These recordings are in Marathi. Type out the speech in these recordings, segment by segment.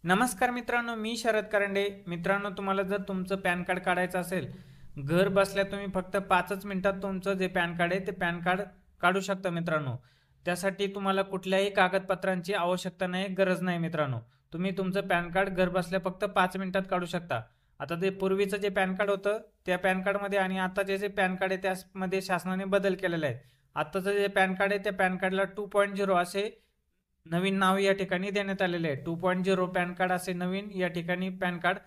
नमस्कार मित्रांनो, मी शरद करंडे. मित्रांनो, तुम्हाला जर तुमचं पॅन कार्ड काढायचं असेल, घर बसल्या तुम्ही फक्त 5च मिनिटात तुमचं जे पॅन कार्ड आहे ते पॅन कार्ड काढू शकता मित्रांनो. त्यासाठी तुम्हाला कुठल्याही कागदपत्रांची आवश्यकता नाही, गरज नाही मित्रांनो. तुम्ही तुमचं पॅन कार्ड घर बसल्या फक्त 5 मिनिटात काढू शकता. आता ते पूर्वीचं जे पॅन कार्ड होतं त्या पॅन कार्डमध्ये आणि आताचे जे पॅन कार्ड आहे त्यामध्ये शासनाने बदल केलेले आहेत. आताचं जे पॅन कार्ड आहे त्या पॅन कार्डला 2.0 असे नवीन नाव या ठिकाणी देण्यात आलेले आहे. 2.0 पॅन कार्ड असे नवीन या ठिकाणी पॅन कार्ड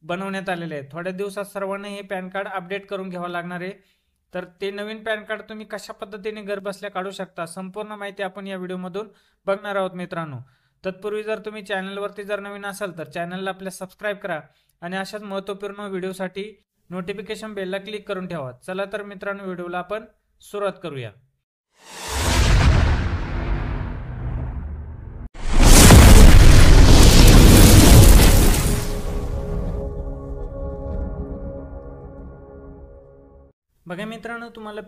बनवण्यात आलेले आहे. थोड्या दिवसात सर्वांना हे पॅन कार्ड अपडेट करून घ्यावं लागणार आहे. तर ते नवीन पॅन कार्ड तुम्ही कशा पद्धतीने घर बसल्या काढू शकता, संपूर्ण माहिती आपण या व्हिडिओमधून बघणार आहोत मित्रांनो. तत्पूर्वी जर तुम्ही चॅनलवरती जर नवीन असाल तर चॅनलला आपल्या सबस्क्राईब करा आणि अशाच महत्त्वपूर्ण व्हिडिओसाठी नोटिफिकेशन बेलला क्लिक करून ठेवा. चला तर मित्रांनो, व्हिडिओला आपण सुरुवात करूया. बघा मित्रांनो, तुम्हाला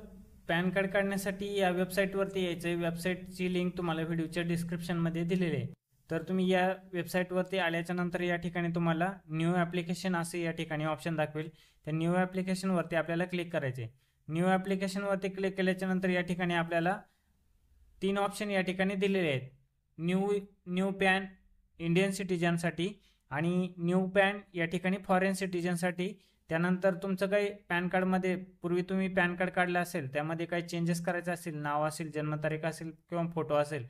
पॅन कार्ड काढण्यासाठी या वेबसाईटवरती यायचं आहे. वेबसाईटची लिंक तुम्हाला व्हिडिओच्या डिस्क्रिप्शनमध्ये दिलेली आहे. तर तुम्ही या वेबसाईटवरती आल्याच्या नंतर या ठिकाणी तुम्हाला न्यू ॲप्लिकेशन असे या ठिकाणी ऑप्शन दाखवेल. त्या न्यू ॲप्लिकेशनवरती आपल्याला क्लिक करायचे. न्यू ॲप्लिकेशनवरती क्लिक केल्याच्या नंतर या ठिकाणी आपल्याला 3 ऑप्शन या ठिकाणी दिलेले आहेत. न्यू पॅन इंडियन सिटीजनसाठी आणि न्यू पॅन या ठिकाणी फॉरेन सिटीजनसाठी. त्यानंतर तुमचं काही पॅन कार्डमध्ये पूर्वी तुम्ही पॅन कार्ड काढलं असेल, त्यामध्ये काही चेंजेस करायचे असेल, नाव असेल, जन्मतारीख असेल किंवा फोटो असेल,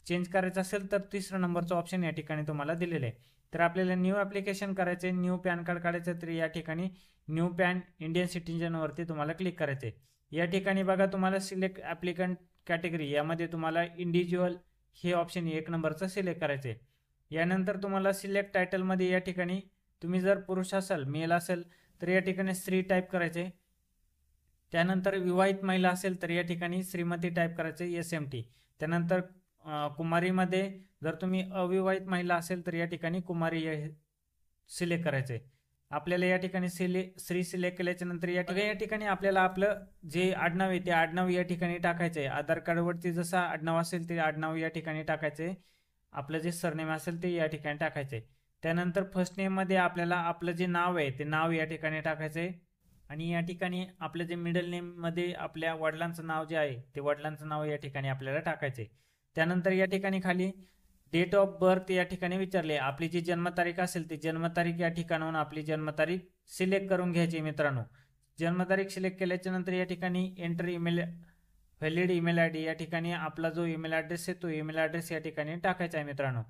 चेंज करायचं असेल तर 3रा नंबरचं ऑप्शन या ठिकाणी तुम्हाला दिलेलं आहे. तर आपल्याला न्यू ॲप्लिकेशन करायचं आहे, न्यू पॅन कार्ड काढायचं, तर या ठिकाणी न्यू पॅन इंडियन सिटीजनवरती तुम्हाला क्लिक करायचं आहे. या ठिकाणी बघा, तुम्हाला सिलेक्ट ॲप्लिकंट कॅटेगरी यामध्ये तुम्हाला इंडिव्हिज्युअल हे ऑप्शन 1 नंबरचं सिलेक्ट करायचं आहे. यानंतर तुम्हाला सिलेक्ट टायटलमध्ये या ठिकाणी तुम्ही जर पुरुष असाल, मेल असेल तर या ठिकाणी स्त्री टाईप करायचे. त्यानंतर विवाहित महिला असेल तर या ठिकाणी श्रीमती टाईप करायचे, SMT. त्यानंतर कुमारीमध्ये जर तुम्ही अविवाहित महिला असेल तर या ठिकाणी कुमारी सिलेक्ट करायचे. आपल्याला या ठिकाणी स्त्री सिलेक्ट केल्याच्या नंतर या ठिकाणी आपल्याला आपलं जे आडनाव आहे ते आडनाव या ठिकाणी टाकायचे. आधार कार्डवरती जसं आडनाव असेल ते आडनाव या ठिकाणी टाकायचे. आपलं जे सरनेम असेल ते या ठिकाणी टाकायचे. त्यानंतर फर्स्ट नेममध्ये आपल्याला आपलं जे नाव आहे ते नाव या ठिकाणी टाकायचे आणि या ठिकाणी आपलं जे मिडल नेममध्ये आपल्या वडिलांचं नाव जे आहे ते वडिलांचं नाव या ठिकाणी आपल्याला टाकायचे. त्यानंतर या ठिकाणी खाली डेट ऑफ बर्थ या ठिकाणी विचारले. आपली जी जन्मतारीख असेल ती जन्मतारीख या ठिकाणाहून आपली जन्मतारीख सिलेक्ट करून घ्यायची मित्रांनो. जन्मतारीख सिलेक्ट केल्याच्या नंतर या ठिकाणी एंटर व्हॅलिड ईमेल ID या ठिकाणी आपला जो ईमेल ॲड्रेस आहे तो ईमेल ॲड्रेस या ठिकाणी टाकायचा आहे मित्रांनो.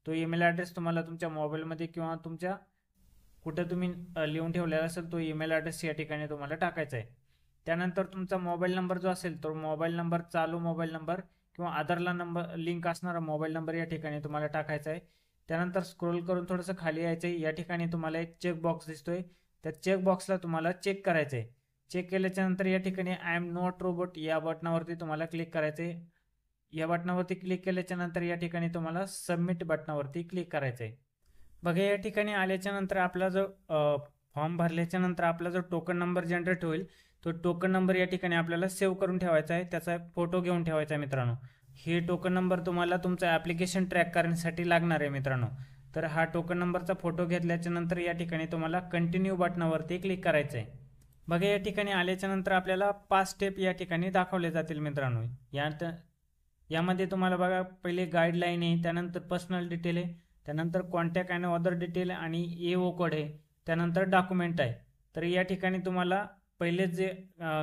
तो ईमेल ॲड्रेस तुम्हाला तुमच्या मोबाईलमध्ये किंवा तुमच्या कुठं तुम्ही लिहून ठेवलेला असेल तो ईमेल ॲड्रेस या ठिकाणी तुम्हाला टाकायचा आहे. त्यानंतर तुमचा मोबाईल नंबर जो असेल तो मोबाईल नंबर, चालू मोबाईल नंबर किंवा आधारला नंबर लिंक असणारा मोबाईल नंबर या ठिकाणी तुम्हाला टाकायचा आहे. त्यानंतर स्क्रोल करून थोडंसं खाली यायचं आहे. या ठिकाणी तुम्हाला एक चेक बॉक्स दिसतोय, त्या चेक बॉक्सला तुम्हाला चेक करायचं आहे. चेक केल्याच्या नंतर या ठिकाणी आय एम नॉट रोबोट या बटनावरती तुम्हाला क्लिक करायचं आहे. या बटनावरती क्लिक केल्याच्या नंतर या ठिकाणी तुम्हाला सबमिट बटनावरती क्लिक करायचं आहे. बघा, या ठिकाणी आल्याच्या नंतर आपला जो फॉर्म भरल्याच्या नंतर आपला जो टोकन नंबर जनरेट होईल तो टोकन नंबर या ठिकाणी आपल्याला सेव्ह करून ठेवायचा आहे. त्याचा फोटो घेऊन ठेवायचा आहे मित्रांनो. हे टोकन नंबर तुम्हाला तुमचं ॲप्लिकेशन ट्रॅक करण्यासाठी लागणार आहे मित्रांनो. तर हा टोकन नंबरचा फोटो घेतल्याच्या नंतर या ठिकाणी तुम्हाला कंटिन्यू बटनावरती क्लिक करायचं आहे. बघा, या ठिकाणी आल्याच्या नंतर आपल्याला 5 स्टेप या ठिकाणी दाखवले जातील मित्रांनो. यामध्ये तुम्हाला बघा, पहिले गाईडलाईन आहे, त्यानंतर पर्सनल डिटेल आहे, त्यानंतर कॉन्टॅक्ट अँड अदर डिटेल आणि AO कोड आहे, त्यानंतर डॉक्युमेंट आहे. तर या ठिकाणी तुम्हाला पहिले जे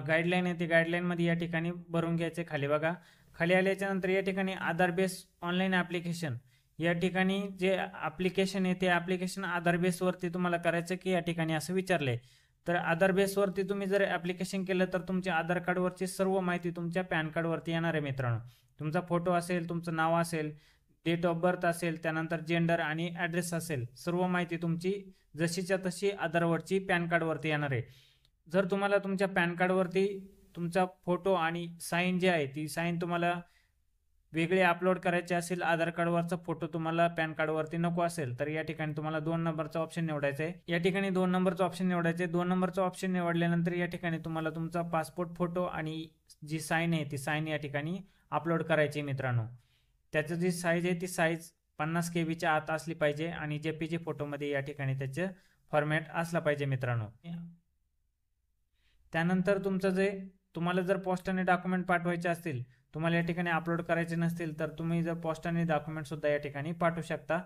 गाईडलाईन आहे ते गाईडलाईनमध्ये या ठिकाणी भरून घ्यायचे. खाली बघा, खाली आल्याच्या नंतर या ठिकाणी आधार बेस ऑनलाईन ॲप्लिकेशन या ठिकाणी जे ॲप्लिकेशन आहे ते ॲप्लिकेशन आधार बेसवरती तुम्हाला करायचं की या ठिकाणी असं विचारलं आहे. तर आधार बेसवरती तुम्ही जर ॲप्लिकेशन केलं तर तुमच्या आधार कार्डवरची सर्व माहिती तुमच्या पॅन कार्डवरती येणार आहे मित्रांनो. तुमचा फोटो असेल, तुमचं नाव असेल, डेट ऑफ बर्थ असेल, त्यानंतर जेंडर आणि ॲड्रेस असेल, सर्व माहिती तुमची जशीच्या तशी आधारवरची पॅन कार्डवरती येणार आहे. जर तुम्हाला तुमच्या पॅन कार्डवरती तुमचा फोटो आणि साईन जे आहे ती साईन तुम्हाला वेगळे अपलोड करायचे असेल, आधार कार्डवरचा फोटो तुम्हाला पॅन कार्डवरती नको असेल तर या ठिकाणी तुम्हाला 2 नंबरचा ऑप्शन निवडायचा आहे. या ठिकाणी 2 नंबरचा ऑप्शन निवडायचे. 2 नंबरचा ऑप्शन निवडल्यानंतर या ठिकाणी तुम्हाला तुमचा पासपोर्ट फोटो आणि जी साईन आहे ती साईन या ठिकाणी अपलोड करायची मित्रांनो. त्याचं जी साईज आहे ती साईज 50 KB आत असली पाहिजे आणि JPG फोटोमध्ये या ठिकाणी त्याचं फॉर्मॅट असला पाहिजे मित्रांनो. त्यानंतर तुमचं जे तुम्हाला जर पोस्टाने डॉक्युमेंट पाठवायचे असतील, तुम्हाला या ठिकाणी अपलोड करायचे नसतील, तर तुम्ही जर पोस्टाने डॉक्युमेंट सुद्धा या ठिकाणी पाठवू शकता.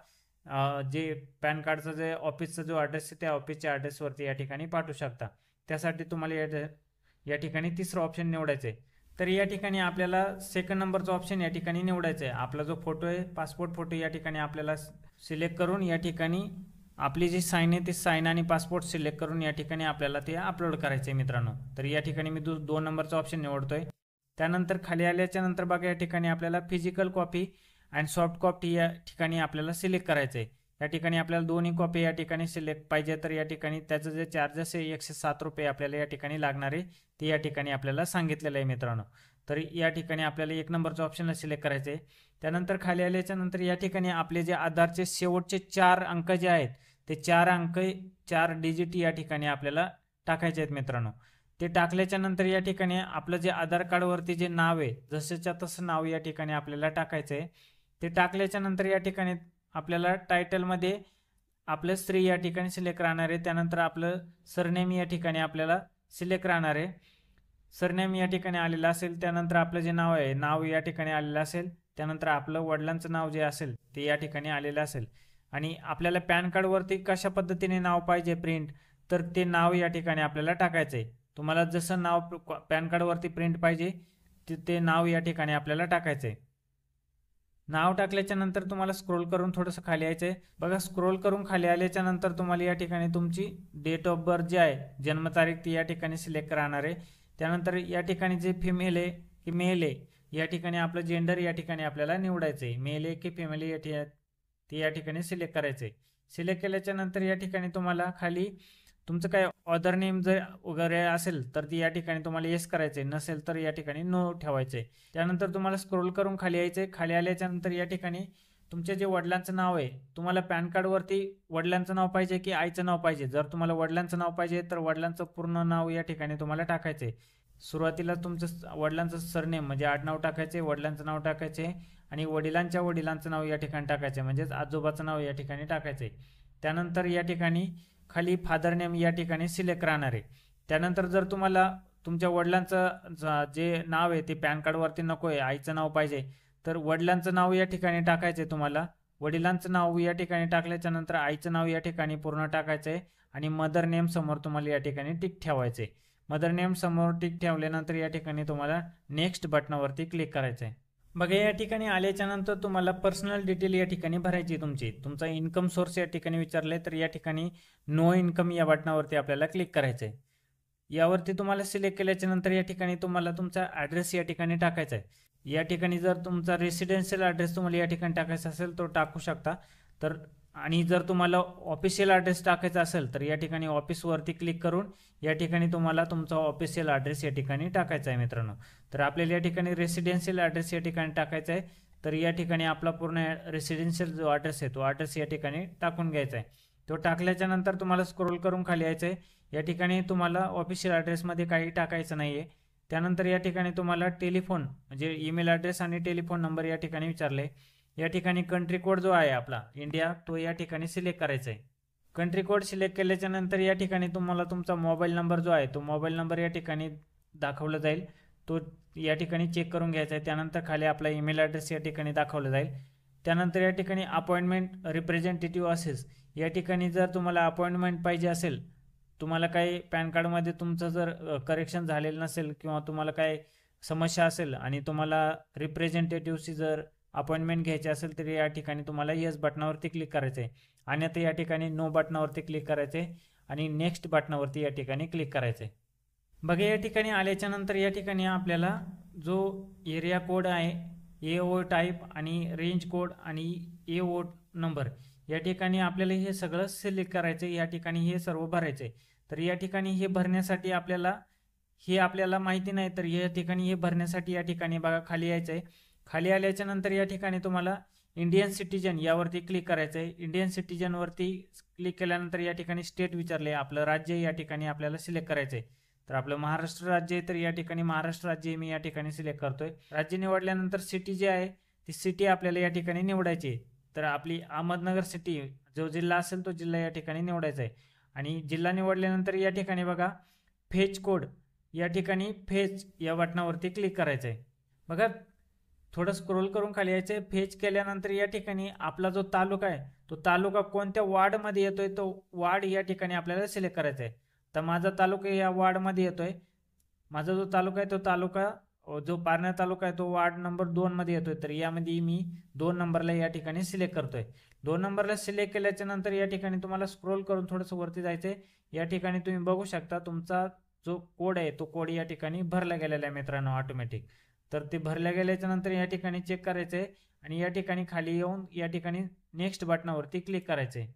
जे पॅन कार्डचा जे ऑफिसचा जो ॲड्रेस आहे त्या ऑफिसच्या ॲड्रेसवरती या ठिकाणी पाठवू शकता. त्यासाठी तुम्हाला या ठिकाणी तिसरं ऑप्शन निवडायचं आहे. तर या ठिकाणी आपल्याला सेकंड नंबरचा ऑप्शन या ठिकाणी निवडायचा आहे. आपला जो फोटो आहे पासपोर्ट फोटो या ठिकाणी आपल्याला सिलेक्ट करून या ठिकाणी आपली जी साईन आहे ती साईन आणि पासपोर्ट सिलेक्ट करून या ठिकाणी आपल्याला ते अपलोड करायचे आहे मित्रांनो. तर या ठिकाणी मी 2 नंबरचा ऑप्शन निवडतोय. त्यानंतर खाली आल्याच्या नंतर बघा या ठिकाणी आपल्याला फिजिकल कॉपी आणि सॉफ्ट कॉपी या ठिकाणी आपल्याला सिलेक्ट करायचं आहे. या ठिकाणी आपल्याला दोन्ही कॉपी या ठिकाणी सिलेक्ट पाहिजे. तर या ठिकाणी त्याचं जे चार्जेस आहे 107 रुपये आपल्याला या ठिकाणी लागणार आहे ते या ठिकाणी आपल्याला सांगितलेलं आहे मित्रांनो. तर या ठिकाणी आपल्याला 1 नंबरचा ऑप्शनला सिलेक्ट करायचं आहे. त्यानंतर खाली आल्याच्या नंतर या ठिकाणी आपले जे आधारचे शेवटचे 4 अंक जे आहेत ते 4 अंक 4 डिजिट या ठिकाणी आपल्याला टाकायचे आहेत मित्रांनो. ते टाकल्याच्या नंतर या ठिकाणी आपलं जे आधार कार्डवरती जे नाव आहे जसंच्या तसं नाव या ठिकाणी आपल्याला टाकायचं आहे. ते टाकल्याच्या नंतर या ठिकाणी आपल्याला टायटलमध्ये आपलं स्त्री या ठिकाणी सिलेक्ट राहणार आहे. त्यानंतर आपलं सरनेम या ठिकाणी आपल्याला सिलेक्ट राहणार आहे. सरनेम या ठिकाणी आलेलं असेल. त्यानंतर आपलं जे नाव आहे नाव या ठिकाणी आलेलं असेल. त्यानंतर आपलं वडिलांचं नाव जे असेल ते या ठिकाणी आलेलं असेल. आणि आपल्याला पॅन कार्डवरती कशा पद्धतीने नाव पाहिजे प्रिंट, तर ते नाव या ठिकाणी आपल्याला टाकायचं आहे. तुम्हाला जसं नाव पॅन कार्डवरती प्रिंट पाहिजे ते नाव या ठिकाणी आपल्याला टाकायचं आहे. नाव टाकल्याच्या नंतर तुम्हाला स्क्रोल करून थोडंसं खाली यायचं आहे. बघा स्क्रोल करून खाली आल्याच्या नंतर तुम्हाला या ठिकाणी तुमची डेट ऑफ बर्थ जी आहे जन्मतारीख ती या ठिकाणी सिलेक्ट राहणार आहे. त्यानंतर या ठिकाणी जे फिमेल आहे की मेल आहे या ठिकाणी आपलं जेंडर या ठिकाणी आपल्याला निवडायचं आहे. मेल आहे की फिमेल आहे ते या ठिकाणी सिलेक्ट करायचं आहे. सिलेक्ट केल्याच्या नंतर या ठिकाणी तुम्हाला खाली तुमचं काय ऑदर नेम जर वगैरे असेल तर ती या ठिकाणी तुम्हाला येस करायचं आहे, नसेल तर या ठिकाणी नो ठेवायचं आहे. त्यानंतर तुम्हाला स्क्रोल करून खाली यायचं आहे. खाली आल्याच्या नंतर या ठिकाणी तुमचे जे वडिलांचं नाव आहे तुम्हाला पॅन कार्डवरती वडिलांचं नाव पाहिजे की आईचं नाव पाहिजे. जर तुम्हाला वडिलांचं नाव पाहिजे तर वडिलांचं पूर्ण नाव या ठिकाणी तुम्हाला टाकायचं आहे. सुरुवातीला तुमचं वडिलांचं सरनेम म्हणजे आडनाव टाकायचे, वडिलांचं नाव टाकायचे आणि वडिलांचं नाव या ठिकाणी टाकायचं आहे, म्हणजेच आजोबाचं नाव या ठिकाणी टाकायचं आहे. त्यानंतर या ठिकाणी खाली फादर नेम या ठिकाणी सिलेक्ट राहणार आहे. त्यानंतर जर तुम्हाला तुमच्या वडिलांचं जे नाव आहे ते पॅन कार्डवरती नको आहे, आईचं नाव पाहिजे, तर वडिलांचं नाव या ठिकाणी टाकायचं आहे तुम्हाला. वडिलांचं नाव या ठिकाणी टाकल्याच्या नंतर आईचं नाव या ठिकाणी पूर्ण टाकायचं आहे आणि मदर नेम समोर तुम्हाला या ठिकाणी टिक ठेवायचं आहे. मदर नेम समोर टिक ठेवल्यानंतर या ठिकाणी तुम्हाला नेक्स्ट बटनावरती क्लिक करायचं आहे. बघा या ठिकाणी आल्याच्या नंतर तुम्हाला पर्सनल डिटेल या ठिकाणी भरायची तुमची. तुमचा इन्कम सोर्स या ठिकाणी विचारले तर या ठिकाणी नो इन्कम या बटनावरती आपल्याला क्लिक करायचं आहे. यावरती तुम्हाला सिलेक्ट केल्याच्या नंतर या ठिकाणी तुम्हाला तुमचा ॲड्रेस या ठिकाणी टाकायचा आहे. या ठिकाणी जर तुमचा रेसिडेन्शियल ॲड्रेस तुम्हाला या ठिकाणी टाकायचा असेल तो टाकू शकता. तर आणि जर तुम्हाला ऑफिशियल ॲड्रेस टाकायचा असेल तर या ठिकाणी ऑफिसवरती क्लिक करून या ठिकाणी तुम्हाला तुमचा ऑफिशियल ॲड्रेस या ठिकाणी टाकायचा आहे मित्रांनो. तर आपल्याला या ठिकाणी रेसिडेन्शियल ॲड्रेस या ठिकाणी टाकायचा आहे. तर या ठिकाणी आपला पूर्ण रेसिडेन्शियल जो ॲड्रेस आहे तो ॲड्रेस या ठिकाणी टाकून घ्यायचा आहे. तो टाकल्याच्या नंतर तुम्हाला स्क्रोल करून खाली यायचं आहे. या ठिकाणी तुम्हाला ऑफिशियल ॲड्रेसमध्ये काही टाकायचं नाही आहे. त्यानंतर या ठिकाणी तुम्हाला टेलिफोन म्हणजे ईमेल ॲड्रेस आणि टेलिफोन नंबर या ठिकाणी विचारले. या ठिकाणी कंट्री कोड जो आहे आपला इंडिया तो या ठिकाणी सिलेक्ट करायचा आहे. कंट्री कोड सिलेक्ट केल्याच्या नंतर या ठिकाणी तुम्हाला तुमचा मोबाईल नंबर जो आहे तो मोबाईल नंबर या ठिकाणी दाखवला जाईल, तो या ठिकाणी चेक करून घ्यायचा आहे. त्यानंतर खाली आपला ईमेल ॲड्रेस या ठिकाणी दाखवला जाईल. त्यानंतर या ठिकाणी अपॉइंटमेंट रिप्रेझेंटेटिव्ह असेस या ठिकाणी जर तुम्हाला अपॉइंटमेंट पाहिजे असेल, तुम्हाला काही पॅन कार्डमध्ये तुमचं जर करेक्शन झालेलं नसेल किंवा तुम्हाला काही समस्या असेल आणि तुम्हाला रिप्रेझेंटेटिव्हची जर अपॉइंटमेंट घ्यायची असेल तर या ठिकाणी तुम्हाला येस बटनावरती क्लिक करायचं आहे. आणि आता या ठिकाणी नो बटनावरती क्लिक करायचं आहे आणि नेक्स्ट बटनावरती या ठिकाणी क्लिक करायचं आहे. बघा या ठिकाणी आल्याच्या नंतर या ठिकाणी आपल्याला जो एरिया कोड आहे AO टाईप आणि रेंज कोड आणि AO नंबर या ठिकाणी आपल्याला हे सगळं सिलेक्ट करायचं आहे. या ठिकाणी हे सर्व भरायचं आहे. तर या ठिकाणी हे भरण्यासाठी आपल्याला माहिती नाही, तर या ठिकाणी हे भरण्यासाठी या ठिकाणी बघा खाली यायचं आहे. खाली आल्याच्या नंतर या ठिकाणी तुम्हाला इंडियन सिटीजन यावरती क्लिक करायचं आहे. इंडियन सिटीजनवरती क्लिक केल्यानंतर या ठिकाणी स्टेट विचारले, आपलं राज्य या ठिकाणी आपल्याला सिलेक्ट करायचं आहे. तर आपलं महाराष्ट्र राज्य आहे तर या ठिकाणी महाराष्ट्र राज्य मी या ठिकाणी सिलेक्ट करतोय. राज्य निवडल्यानंतर सिटी जी आहे ती सिटी आपल्याला या ठिकाणी निवडायची आहे. तर आपली अहमदनगर सिटी जो जिल्हा असेल तो जिल्हा या ठिकाणी निवडायचा आहे. आणि जिल्हा निवडल्यानंतर या ठिकाणी बघा फेच कोड, या ठिकाणी फेच या बटनावरती क्लिक करायचं आहे. बघा थोडं स्क्रोल करून खाली यायचं. फेच केल्यानंतर या ठिकाणी आपला जो तालुका आहे तो तालुका कोणत्या वार्डमध्ये येतोय तो वार्ड या ठिकाणी आपल्याला सिलेक्ट करायचा आहे. तर माझा तालुका या वार्डमध्ये येतोय. माझा जो तालुका आहे तो तालुका जो पारनेर तालुका आहे तो वार्ड नंबर 2 मध्ये येतोय. तर यामध्ये मी 2 नंबरला या ठिकाणी सिलेक्ट करतोय. 2 नंबरला सिलेक्ट केल्याच्या नंतर या ठिकाणी तुम्हाला स्क्रोल करून थोडंसं वरती जायचंय. या ठिकाणी तुम्ही बघू शकता तुमचा जो कोड आहे तो कोड या ठिकाणी भरला गेलेला आहे मित्रांनो ऑटोमॅटिक. तर ते भरल्या गेल्याच्या नंतर या ठिकाणी चेक करायचं आहे आणि या ठिकाणी खाली येऊन या ठिकाणी नेक्स्ट बटनावरती क्लिक करायचं आहे.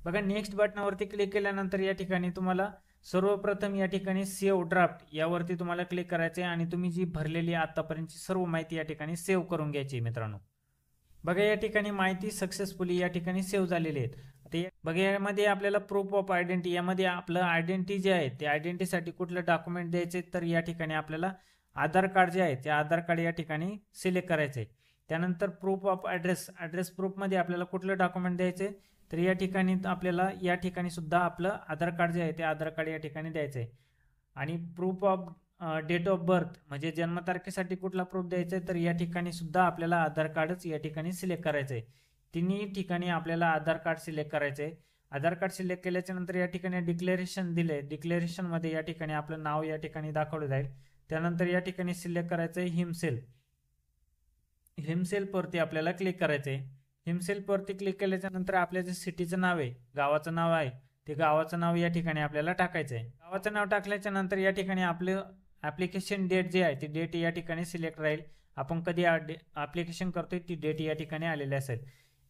बघा नेक्स्ट बटनावरती क्लिक केल्यानंतर या ठिकाणी तुम्हाला सर्वप्रथम या ठिकाणी सेव्ह ड्राफ्ट यावरती तुम्हाला क्लिक करायचं आहे आणि तुम्ही जी भरलेली आतापर्यंतची सर्व माहिती या ठिकाणी सेव्ह करून घ्यायची आहे मित्रांनो. बघा या ठिकाणी माहिती सक्सेसफुली या ठिकाणी सेव्ह झालेली आहेत. ते बघा यामध्ये आपल्याला प्रूफ ऑफ आयडेंटिटी, यामध्ये आपलं आयडेंटिटी जे आहे ते आयडेंटिटीसाठी कुठलं डॉक्युमेंट द्यायचे, तर या ठिकाणी आपल्याला आधार कार्ड जे आहे ते आधार कार्ड या ठिकाणी सिलेक्ट करायचे. त्यानंतर प्रूफ ऑफ ॲड्रेस प्रूफमध्ये आपल्याला कुठलं डॉक्युमेंट द्यायचे, तर या ठिकाणी आपल्याला या ठिकाणी सुद्धा आपलं आधार कार्ड जे आहे ते आधार कार्ड या ठिकाणी द्यायचं आहे. आणि proof of date of birth म्हणजे जन्मतारखेसाठी कुठला प्रूफ द्यायचा आहे, तर या ठिकाणी सुद्धा आपल्याला आधार कार्डच या ठिकाणी सिलेक्ट करायचं आहे. तिन्ही ठिकाणी आपल्याला आधार कार्ड सिलेक्ट करायचं आहे. आधार कार्ड सिलेक्ट केल्याच्या नंतर या ठिकाणी डिक्लेरेशन दिले. डिक्लेरेशनमध्ये या ठिकाणी आपलं नाव या ठिकाणी दाखवलं जाईल. त्यानंतर या ठिकाणी सिलेक्ट करायचं आहे हिमसेल्फवरती आपल्याला क्लिक करायचं आहे. हिमसेल्फवरती क्लिक केल्याच्या नंतर आपल्या जे सिटीचं नाव आहे, गावाचं नाव आहे, ते गावाचं नाव या ठिकाणी आपल्याला टाकायचं आहे. गावाचं नाव टाकल्याच्या नंतर या ठिकाणी आपलं ॲप्लिकेशन डेट जे आहे ती डेट या ठिकाणी सिलेक्ट राहील. आपण कधी ॲप्लिकेशन करतोय ती डेट या ठिकाणी आलेली असेल.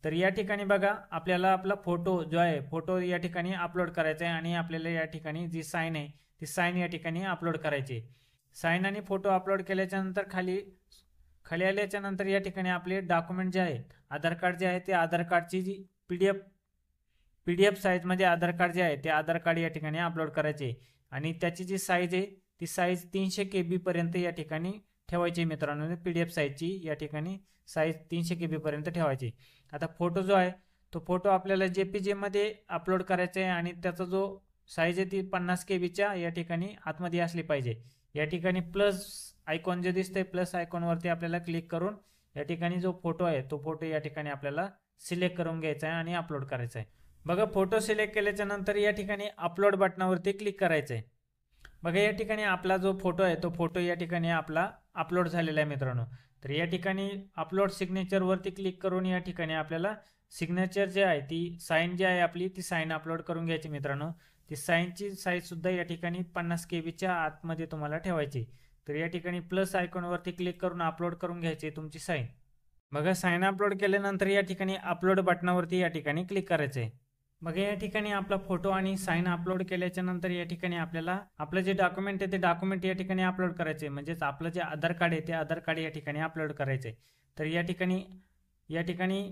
तर या ठिकाणी बघा आपल्याला आपला फोटो जो आहे फोटो या ठिकाणी अपलोड करायचा आहे आणि आपल्याला या ठिकाणी जी साईन आहे ती साईन या ठिकाणी अपलोड करायची. साईन आणि फोटो अपलोड केल्याच्या नंतर खाली आल्याच्या नंतर या ठिकाणी आपले डॉक्युमेंट जे आहे आधार कार्ड जे आहे ते आधार कार्डची जी पीडीएफ साईजमध्ये आधार कार्ड जे आहे ते आधार कार्ड या ठिकाणी अपलोड करायचे आणि त्याची जी साईज आहे ती साईज 300 KB पर्यंत या ठिकाणी ठेवायची मित्रांनो. पीडीएफ साईजची या ठिकाणी साईज 300 KB पर्यंत ठेवायची. आता फोटो जो आहे तो फोटो आपल्याला JPG मध्ये अपलोड करायचा आहे आणि त्याचा जो साईज आहे ती 50 KBच्या या ठिकाणी आतमध्ये असली पाहिजे. या ठिकाणी प्लस आयकॉन जे दिसतंय प्लस आयकॉनवरती आपल्याला क्लिक करून या ठिकाणी जो फोटो आहे तो फोटो या ठिकाणी आपल्याला सिलेक्ट करून घ्यायचा आहे आणि अपलोड करायचा आहे. बघा फोटो सिलेक्ट केल्याच्या नंतर या ठिकाणी अपलोड बटनावरती क्लिक करायचं आहे. बघा या ठिकाणी आपला जो फोटो आहे तो फोटो या ठिकाणी आपला अपलोड झालेला आहे मित्रांनो. तर या ठिकाणी अपलोड सिग्नेचरवरती क्लिक करून या ठिकाणी आपल्याला सिग्नेचर जे आहे ती साईन जी आहे आपली ती साईन अपलोड करून घ्यायची मित्रांनो. ती साईनची साईज सुद्धा या ठिकाणी 50 KBच्या आतमध्ये तुम्हाला ठेवायची. तर या ठिकाणी प्लस आयकॉनवरती क्लिक करून अपलोड करून घ्यायची तुमची साईन. बघा साईन अपलोड केल्यानंतर या ठिकाणी अपलोड बटनावरती या ठिकाणी क्लिक करायचं आहे. मग या ठिकाणी आपला फोटो आणि साईन अपलोड केल्याच्या नंतर या ठिकाणी आपल्याला आपलं जे डॉक्युमेंट आहे ते डॉक्युमेंट या ठिकाणी अपलोड करायचे, म्हणजेच आपलं जे आधार कार्ड आहे ते आधार कार्ड या ठिकाणी अपलोड करायचे. तर या ठिकाणी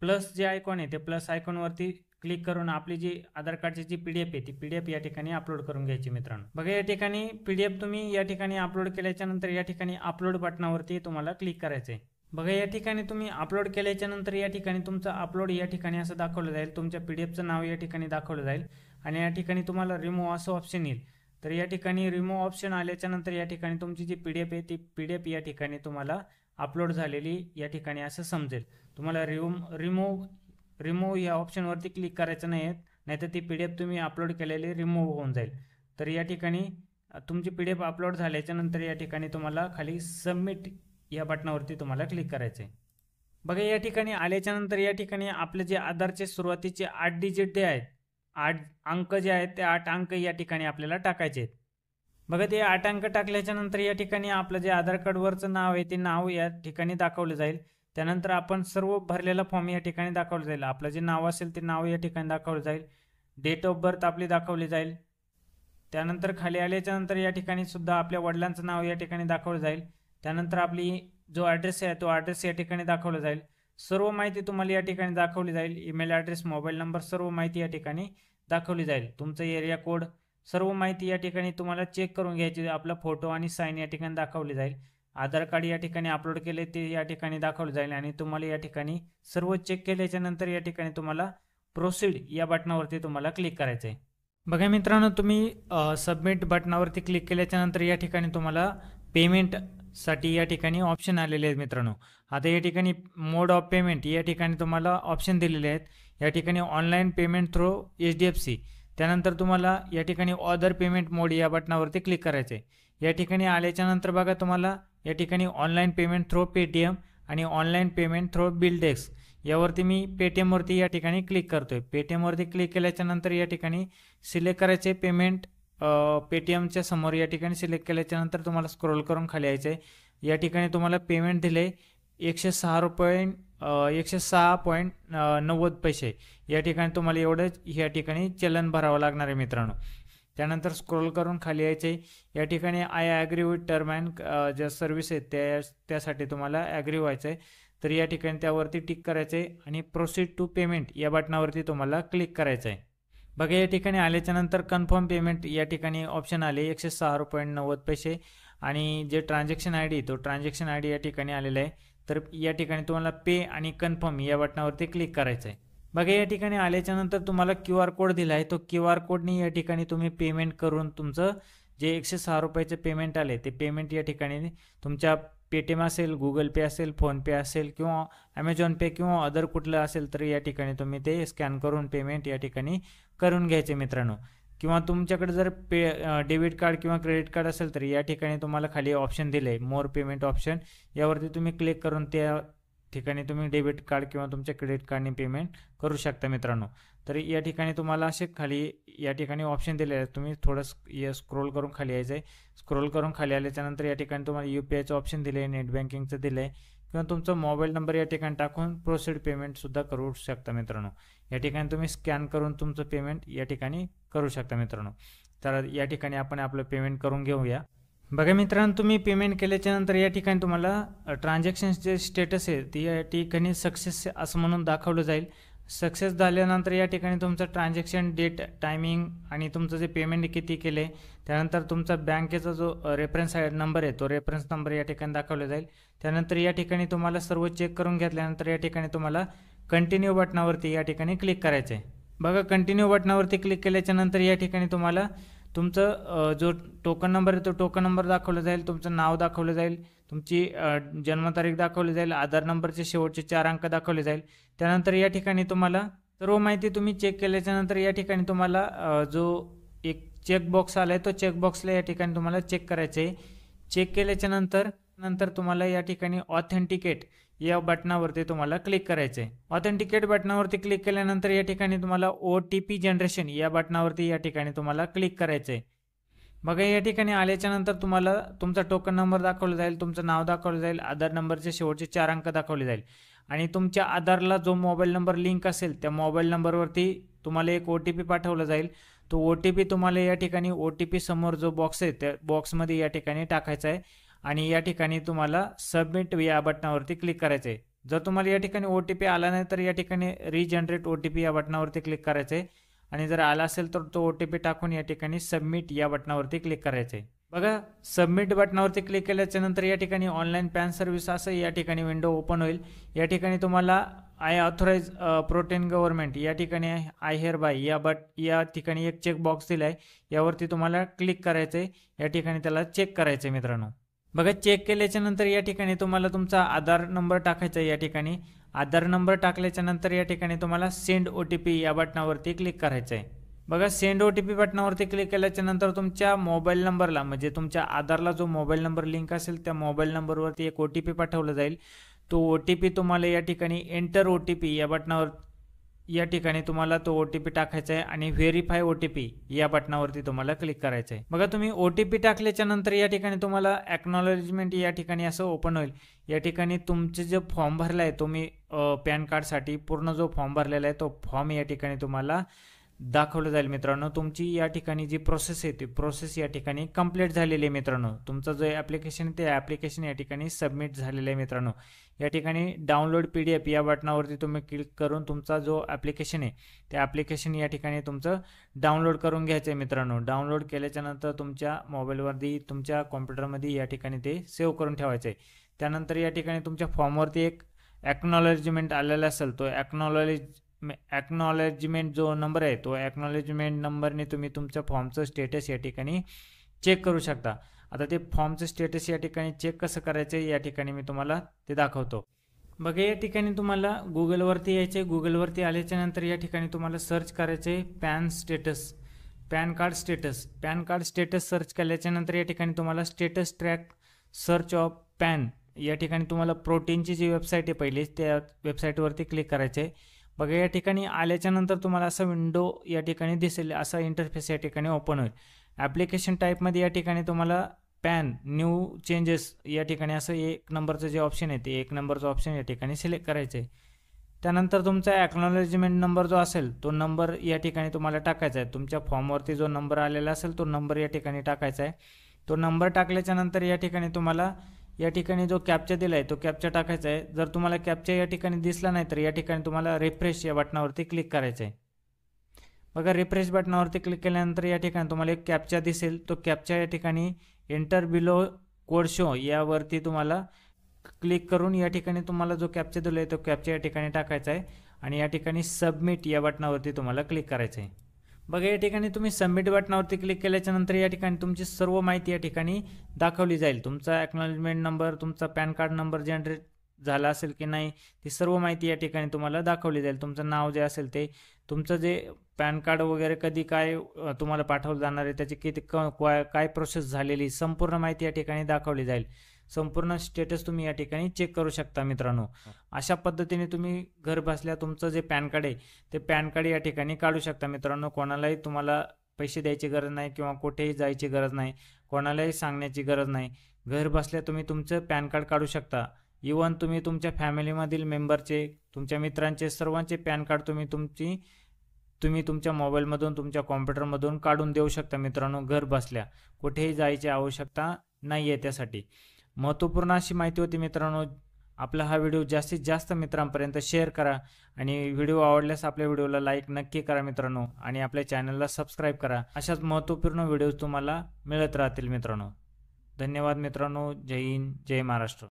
प्लस जे आयकॉन आहे ते प्लस आयकॉनवरती क्लिक करून आपली जी आधार कार्डची जी PDF आहे ती PDF या ठिकाणी अपलोड करून घ्यायची मित्रांनो. बघा या ठिकाणी PDF तुम्ही या ठिकाणी अपलोड केल्याच्या नंतर या ठिकाणी अपलोड बटनावरती तुम्हाला क्लिक करायचं आहे. बघा या ठिकाणी तुम्ही अपलोड केल्याच्या नंतर या ठिकाणी तुमचं अपलोड या ठिकाणी असं दाखवलं जाईल. तुमच्या PDFचं नाव या ठिकाणी दाखवलं जाईल आणि या ठिकाणी तुम्हाला रिमूव्ह असं ऑप्शन येईल. तर या ठिकाणी रिमूव्ह ऑप्शन आल्याच्या नंतर या ठिकाणी तुमची जी PDF आहे ती PDF या ठिकाणी तुम्हाला अपलोड झालेली या ठिकाणी असं समजेल. तुम्हाला रिमूव्ह या ऑप्शनवरती क्लिक करायचं नाहीतर ती PDF तुम्ही अपलोड केलेली रिमूव्ह होऊन जाईल. तर या ठिकाणी तुमची PDF अपलोड झाल्याच्या नंतर या ठिकाणी तुम्हाला खाली सबमिट या बटनावरती तुम्हाला क्लिक करायचं आहे. बघा या ठिकाणी आल्याच्या नंतर या ठिकाणी आपले जे आधारचे सुरुवातीचे 8 डिजिट जे आहेत 8 अंक जे आहेत ते 8 अंक या ठिकाणी आपल्याला टाकायचे आहेत. बघा ते 8 अंक टाकल्याच्या नंतर या ठिकाणी आपलं जे आधार कार्डवरचं नाव आहे ते नाव या ठिकाणी दाखवलं जाईल. त्यानंतर आपण सर्व भरलेला फॉर्म या ठिकाणी दाखवलं जाईल. आपलं जे नाव असेल ते नाव या ठिकाणी दाखवलं जाईल. डेट ऑफ बर्थ आपली दाखवली जाईल. त्यानंतर खाली आल्याच्या नंतर या ठिकाणी सुद्धा आपल्या वडिलांचं नाव या ठिकाणी दाखवलं जाईल. त्यानंतर आपली जो ॲड्रेस आहे तो ॲड्रेस या ठिकाणी दाखवला जाईल. सर्व माहिती तुम्हाला या ठिकाणी दाखवली जाईल. ईमेल ॲड्रेस, मोबाईल नंबर, सर्व माहिती या ठिकाणी दाखवली जाईल. तुमचं एरिया कोड, सर्व माहिती या ठिकाणी तुम्हाला चेक करून घ्यायची. आपला फोटो आणि साईन या ठिकाणी दाखवली जाईल. आधार कार्ड या ठिकाणी अपलोड केले ते या ठिकाणी दाखवलं जाईल आणि तुम्हाला या ठिकाणी सर्व चेक केल्याच्या नंतर या ठिकाणी तुम्हाला प्रोसीड या बटनावरती तुम्हाला क्लिक करायचं आहे. बघा मित्रांनो, तुम्ही सबमिट बटनावरती क्लिक केल्याच्या नंतर या ठिकाणी तुम्हाला पेमेंटसाठी या ठिकाणी ऑप्शन आलेले आहेत मित्रांनो. आता या ठिकाणी मोड ऑफ पेमेंट या ठिकाणी तुम्हाला ऑप्शन दिलेले आहेत. या ठिकाणी ऑनलाईन पेमेंट थ्रू HDFC, त्यानंतर तुम्हाला या ठिकाणी अदर पेमेंट मोड या बटनावरती क्लिक करायचं आहे. या ठिकाणी आल्याच्या नंतर बघा तुम्हाला या ठिकाणी ऑनलाईन पेमेंट थ्रू पेटीएम आणि ऑनलाईन पेमेंट थ्रू बिलडेस्क यावरती मी पेटीएमवरती या ठिकाणी क्लिक करतोय. पेटीएमवरती क्लिक केल्याच्या नंतर या ठिकाणी सिलेक्ट करायचे पेमेंट. पेटीएमच्या समोर या ठिकाणी सिलेक्ट केल्याच्या नंतर तुम्हाला स्क्रोल करून खाली यायचं आहे. या ठिकाणी तुम्हाला पेमेंट दिले 106.90 पैसे. या ठिकाणी तुम्हाला एवढंच या ठिकाणी चलन भरावं लागणार आहे मित्रांनो. त्यानंतर स्क्रोल करून खाली यायचे. या ठिकाणी I agree with term and ज्या सर्व्हिस आहेत त्यासाठी तुम्हाला ॲग्री व्हायचं आहे. तर या ठिकाणी त्यावरती टिक करायचं आहे आणि प्रोसीड टू पेमेंट या बटनावरती तुम्हाला क्लिक करायचं आहे. बघा या ठिकाणी आल्याच्या नंतर कन्फर्म पेमेंट या ठिकाणी ऑप्शन आले 106.90 पैसे आणि जे ट्रान्झॅक्शन ID तो ट्रान्झॅक्शन ID या ठिकाणी आलेला आहे. तर या ठिकाणी तुम्हाला पे आणि कन्फर्म या बटनावरती क्लिक करायचं आहे. बघा या ठिकाणी आल्याच्या नंतर तुम्हाला QR कोड दिला आहे. तो QR कोडनी या ठिकाणी तुम्ही पेमेंट करून तुमचं जे 106 रुपयाचं पेमेंट आले ते पेमेंट या ठिकाणी तुमच्या पेटीएम असेल, गुगल पे असेल, फोनपे असेल किंवा ॲमेझॉन पे किंवा अदर कुठलं असेल तर या ठिकाणी तुम्ही ते स्कॅन करून पेमेंट या ठिकाणी करून घ्यायचे मित्रांनो. किंवा तुमच्याकडे जर डेबिट कार्ड किंवा क्रेडिट कार्ड असेल तर या ठिकाणी तुम्हाला खाली ऑप्शन दिले आहे मोर पेमेंट ऑप्शन, यावरती तुम्ही क्लिक करून त्या ठिकाणी तुम्ही डेबिट कार्ड किंवा तुमच्या क्रेडिट कार्डने पेमेंट करू शकता मित्रांनो. तर या ठिकाणी तुम्हाला असे खाली या ठिकाणी ऑप्शन दिले आहेत. तुम्ही थोडं स्क्रोल करून खाली यायचं आहे. स्क्रोल करून खाली आल्याच्यानंतर या ठिकाणी तुम्हाला UPIचं ऑप्शन दिले आहे, नेट बँकिंगचं दिलं आहे किंवा तुमचा मोबाईल नंबर या ठिकाणी टाकून प्रोसीड पेमेंटसुद्धा करू शकता मित्रांनो. या ठिकाणी तुम्ही स्कॅन करून तुमचं पेमेंट या ठिकाणी करू शकता मित्रांनो. तर या ठिकाणी आपण आपलं पेमेंट करून घेऊया. बघा मित्रांनो, तुम्ही पेमेंट केल्याच्या नंतर या ठिकाणी तुम्हाला ट्रान्झॅक्शनचे स्टेटस आहे ती या ठिकाणी सक्सेस असं म्हणून दाखवलं जाईल. सक्सेस झाल्यानंतर या ठिकाणी तुमचं ट्रान्झॅक्शन डेट, टायमिंग आणि तुमचं जे पेमेंट किती केले, त्यानंतर तुमचा बँकेचा जो रेफरन्स नंबर आहे तो रेफरन्स नंबर या ठिकाणी दाखवला जाईल. त्यानंतर या ठिकाणी तुम्हाला सर्व चेक करून घेतल्यानंतर या ठिकाणी तुम्हाला कंटिन्यू बटनावरती या ठिकाणी क्लिक करायचं आहे. बघा कंटिन्यू बटनावरती क्लिक केल्याच्या नंतर या ठिकाणी तुम्हाला तुमचं जो टोकन नंबर आहे तो टोकन नंबर दाखवला जाईल, तुमचं नाव दाखवलं जाईल, तुमची जन्मतारीख दाखवली जाईल, आधार नंबरचे शेवटचे 4 अंक दाखवले जाईल. त्यानंतर या ठिकाणी तुम्हाला सर्व माहिती तुम्ही चेक केल्याच्या नंतर या ठिकाणी तुम्हाला जो एक चेकबॉक्स आला आहे तो चेकबॉक्सला या ठिकाणी तुम्हाला चेक करायचं आहे. चेक केल्याच्या नंतर तुम्हाला या ठिकाणी ऑथेंटिकेट या बटनावरती तुम्हाला क्लिक करायचं आहे. ऑथेंटिकेट बटनावरती क्लिक केल्यानंतर या ठिकाणी तुम्हाला OTP जनरेशन या बटनावरती या ठिकाणी तुम्हाला क्लिक करायचं आहे. बघा या ठिकाणी आल्याच्या नंतर तुम्हाला तुमचा टोकन नंबर दाखवला जाईल, तुमचं नाव दाखवलं जाईल, आधार नंबरचे शेवटचे 4 अंक दाखवले जाईल आणि तुमच्या आधारला जो मोबाईल नंबर लिंक असेल त्या मोबाईल नंबरवरती तुम्हाला एक OTP पाठवला जाईल. तो OTP तुम्हाला या ठिकाणी OTP समोर जो बॉक्स आहे त्या बॉक्समध्ये या ठिकाणी टाकायचा आहे आणि या ठिकाणी तुम्हाला सबमिट या बटनावरती क्लिक करायचं आहे. जर तुम्हाला या ठिकाणी OTP आला नाही तर या ठिकाणी रिजनरेट OTP या बटनावरती क्लिक करायचं आहे आणि जर आला असेल तर तो OTP टाकून या ठिकाणी सबमिट या बटनावरती क्लिक करायचं आहे. बघा सबमिट बटनावरती क्लिक केल्याच्या नंतर या ठिकाणी ऑनलाईन पॅन सर्व्हिस असं या ठिकाणी विंडो ओपन होईल. या ठिकाणी तुम्हाला आय ऑथराईज प्रोटेन गव्हर्नमेंट या ठिकाणी आय हेअर बाय या ठिकाणी एक चेक बॉक्स दिला आहे, यावरती तुम्हाला क्लिक करायचं आहे. या ठिकाणी त्याला चेक करायचं आहे मित्रांनो. बघा चेक केल्याच्या नंतर या ठिकाणी तुम्हाला तुमचा आधार नंबर टाकायचा आहे. या ठिकाणी आधार नंबर टाकल्याच्या नंतर या ठिकाणी तुम्हाला सेंड OTP या बटनावरती क्लिक करायचं आहे. बघा सेंड OTP बटनावरती क्लिक केल्याच्या नंतर तुमच्या मोबाईल नंबरला म्हणजे तुमच्या आधारला जो मोबाईल नंबर लिंक असेल त्या मोबाईल नंबरवरती एक OTP पाठवला जाईल. तो OTP तुम्हाला या ठिकाणी एंटर OTP या बटनावर या ठिकाणी तुम्हाला तो OTP टाकायचा आहे आणि व्हेरीफाय OTP या बटनावरती तुम्हाला क्लिक करायचं आहे. बघा तुम्ही OTP टाकल्याच्या नंतर या ठिकाणी तुम्हाला ॲक्नॉलेजमेंट या ठिकाणी असं ओपन होईल. या ठिकाणी तुमचे जे फॉर्म भरला आहे तुम्ही पॅन कार्डसाठी पूर्ण जो फॉर्म भरलेला आहे तो फॉर्म या ठिकाणी तुम्हाला दाखवलं जाईल मित्रांनो. तुमची या ठिकाणी जी प्रोसेस आहे ती प्रोसेस या ठिकाणी कंप्लीट झालेली आहे मित्रांनो. तुमचं जे ॲप्लिकेशन आहे ते ॲप्लिकेशन या ठिकाणी सबमिट झालेलं आहे मित्रांनो. या ठिकाणी डाउनलोड PDF या बटनावरती तुम्ही क्लिक करून तुमचा जो ॲप्लिकेशन आहे ते ॲप्लिकेशन या ठिकाणी तुमचं डाउनलोड करून घ्यायचं आहे मित्रांनो. डाउनलोड केल्याच्यानंतर तुमच्या मोबाईलवरती तुमच्या कॉम्प्युटरमध्ये या ठिकाणी ते सेव्ह करून ठेवायचं आहे. त्यानंतर या ठिकाणी तुमच्या फॉर्मवरती एक ॲक्नॉलेजमेंट आलेला असेल, तो ॲक्नॉलेजमेंट जो नंबर आहे तो ॲक्नॉलेजमेंट नंबरने तुम्ही तुमच्या फॉर्मचं स्टेटस या ठिकाणी चेक करू शकता. आता ते फॉर्मचं स्टेटस या ठिकाणी चेक कसं करायचं या ठिकाणी मी तुम्हाला ते दाखवतो. बघा या ठिकाणी तुम्हाला गुगलवरती यायचं आहे. गुगलवरती आल्याच्यानंतर या ठिकाणी तुम्हाला सर्च करायचं आहे पॅन कार्ड स्टेटस सर्च केल्याच्यानंतर या ठिकाणी तुम्हाला status track search of pan या ठिकाणी तुम्हाला प्रोटीनची जी वेबसाईट आहे पहिली त्या वेबसाईटवरती क्लिक करायचं आहे. बघा या ठिकाणी आल्याच्यानंतर तुम्हाला असा विंडो या ठिकाणी दिसेल, असा इंटरफेस या ठिकाणी ओपन होईल. ॲप्लिकेशन टाईपमध्ये या ठिकाणी तुम्हाला पॅन न्यू चेंजेस या ठिकाणी असं 1 नंबरचं जे ऑप्शन आहे ते 1 नंबरचं ऑप्शन या ठिकाणी सिलेक्ट करायचं आहे. त्यानंतर तुमचा ॲक्नॉलेजमेंट नंबर जो असेल तो नंबर या ठिकाणी तुम्हाला टाकायचा आहे. तुमच्या फॉर्मवरती जो नंबर आलेला असेल तो नंबर या ठिकाणी टाकायचा आहे. तो नंबर टाकल्याच्यानंतर या ठिकाणी तुम्हाला या ठिकाणी जो कॅप्चा दिला आहे तो कॅप्चा टाकायचा आहे. जर तुम्हाला कॅप्चा या ठिकाणी दिसला नाही तर या ठिकाणी तुम्हाला रिफ्रेश या बटनावरती क्लिक करायचं आहे. बघा रिफ्रेश बटनावरती क्लिक केल्यानंतर या ठिकाणी तुम्हाला एक कॅप्चा दिसेल. तो कॅप्चा या ठिकाणी एंटर बिलो कोड शो यावरती तुम्हाला क्लिक करून या ठिकाणी तुम्हाला जो कॅप्चा दिला आहे तो कॅप्चा या ठिकाणी टाकायचा आहे आणि या ठिकाणी सबमिट या बटनावरती तुम्हाला क्लिक करायचं आहे. बघा या ठिकाणी तुम्ही सबमिट बटनावरती क्लिक केल्याच्यानंतर या ठिकाणी तुमची सर्व माहिती या ठिकाणी दाखवली जाईल. तुमचा ॲक्नॉलेजमेंट नंबर, तुमचा पॅन कार्ड नंबर जनरेट झाला असेल की नाही ती सर्व माहिती या ठिकाणी तुम्हाला दाखवली जाईल. तुमचं नाव जे असेल ते, तुमचं जे पॅन कार्ड वगैरे कधी काय तुम्हाला पाठवलं जाणार आहे, त्याची किती काय प्रोसेस झालेली संपूर्ण माहिती या ठिकाणी दाखवली जाईल. संपूर्ण स्टेटस तुम्ही या ठिकाणी चेक करू शकता मित्रांनो. अशा पद्धतीने तुम्ही घर बसल्या तुमचं जे पॅन कार्ड आहे ते पॅन कार्ड या ठिकाणी काढू शकता मित्रांनो. कोणालाही तुम्हाला पैसे द्यायची गरज नाही किंवा कुठेही जायची गरज नाही, कोणालाही सांगण्याची गरज नाही. घर बसल्या तुम्ही तुमचं पॅन कार्ड काढू शकता. इवन तुम्ही तुमच्या फॅमिलीमधील मेंबरचे, तुमच्या मित्रांचे सर्वांचे पॅन कार्ड तुम्ही तुमच्या मोबाईलमधून, तुमच्या कॉम्प्युटरमधून काढून देऊ शकता मित्रांनो. घर बसल्या कुठेही जायची आवश्यकता नाही आहे. त्यासाठी महत्त्वपूर्ण अशी माहिती होती मित्रांनो. आपला हा व्हिडिओ जास्तीत जास्त मित्रांपर्यंत शेअर करा आणि व्हिडिओ आवडल्यास आपल्या व्हिडिओला लाईक नक्की करा मित्रांनो आणि आपल्या चॅनलला सबस्क्राईब करा. अशाच महत्त्वपूर्ण व्हिडिओज तुम्हाला मिळत राहतील मित्रांनो. धन्यवाद मित्रांनो. जय हिंद, जय महाराष्ट्र.